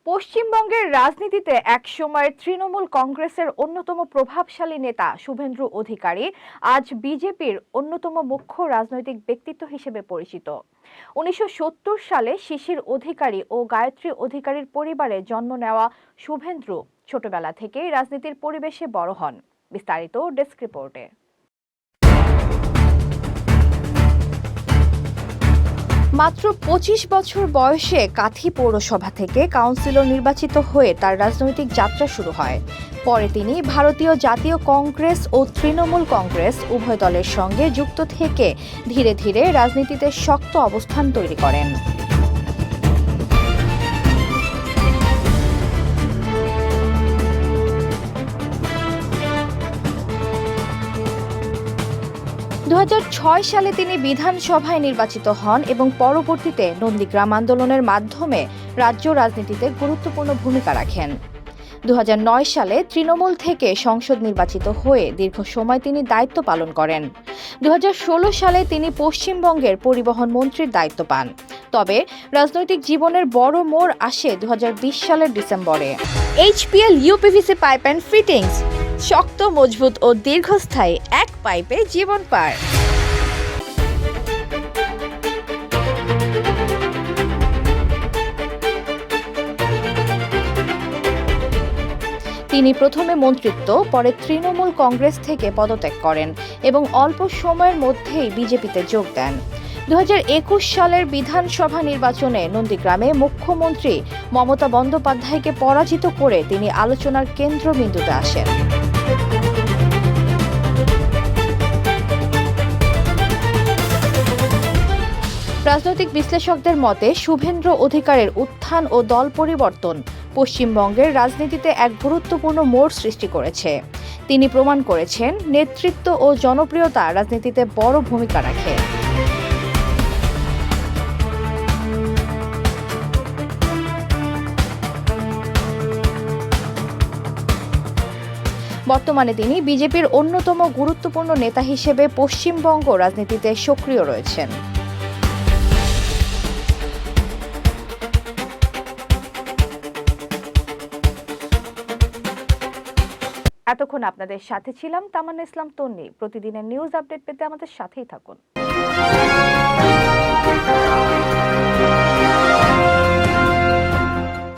পশ্চিমবঙ্গের রাজনীতিতে একসময়ের তৃণমূল কংগ্রেসের অন্যতম প্রভাবশালী নেতা শুভেন্দু অধিকারী আজ বিজেপির অন্যতম মুখ্য রাজনৈতিক ব্যক্তিত্ব হিসেবে পরিচিত। 1970 সালে শিশির অধিকারী ও গায়ত্রী অধিকারীর পরিবারে জন্ম নেওয়া শুভেন্দু ছোটবেলা থেকেই রাজনীতির পরিবেশে বড় হন। বিস্তারিত ডেস্ক রিপোর্টে। মাত্র 25 বছর বয়সে কাথি পৌরসভা থেকে কাউন্সিলর নির্বাচিত হয়ে তার রাজনৈতিক যাত্রা শুরু হয়। পরে তিনি ভারতীয় জাতীয় কংগ্রেস ও তৃণমূল কংগ্রেস উভয় দলের সঙ্গে যুক্ত থেকে ধীরে ধীরে রাজনীতিতে শক্ত অবস্থান তৈরি করেন। 2006 সালে তিনি বিধানসভায় নির্বাচিত হন এবং পরবর্তীতে নন্দীগ্রাম আন্দোলনের মাধ্যমে রাজ্য রাজনীতিতে গুরুত্বপূর্ণ ভূমিকা রাখেন। 2009 সালে তৃণমূল থেকে সংসদ নির্বাচিত হয়ে দীর্ঘ সময় তিনি দায়িত্ব পালন করেন। 2016 সালে তিনি পশ্চিমবঙ্গের পরিবহন মন্ত্রীর দায়িত্ব পান। তবে রাজনৈতিক জীবনের বড় মোড় আসে 2020 সালের ডিসেম্বরে। HPL UPVC pipe and fittings, শক্ত, মজবুত ও দীর্ঘস্থায়ী, এক পাইপে জীবন পার। তিনি প্রথমে মন্ত্রিত্ব, পরে তৃণমূল কংগ্রেস থেকে পদত্যাগ করেন এবং অল্প সময়ের মধ্যেই বিজেপিতে যোগ দেন। 2021 সালের বিধানসভা নির্বাচনে নন্দীগ্রামে মুখ্যমন্ত্রী মমতা বন্দ্যোপাধ্যায়কে পরাজিত করে তিনি আলোচনার কেন্দ্রবিন্দুতে আসেন। রাজনৈতিক বিশ্লেষকদের মতে শুভেন্দু অধিকারের উত্থান ও দল পরিবর্তন পশ্চিমবঙ্গের রাজনীতিতে এক গুরুত্বপূর্ণ মোড় সৃষ্টি করেছে। তিনি প্রমাণ করেছেন নেতৃত্ব ও জনপ্রিয়তা রাজনীতিতে বড় ভূমিকা রাখে। বর্তমানে তিনি বিজেপির অন্যতম গুরুত্বপূর্ণ নেতা হিসেবে পশ্চিমবঙ্গ রাজনীতিতে সক্রিয় রয়েছেন। এতক্ষণ আপনাদের সাথে ছিলাম তামান্না ইসলাম তন্নি। প্রতিদিনের নিউজ আপডেট পেতে আমাদের সাথেই থাকুন।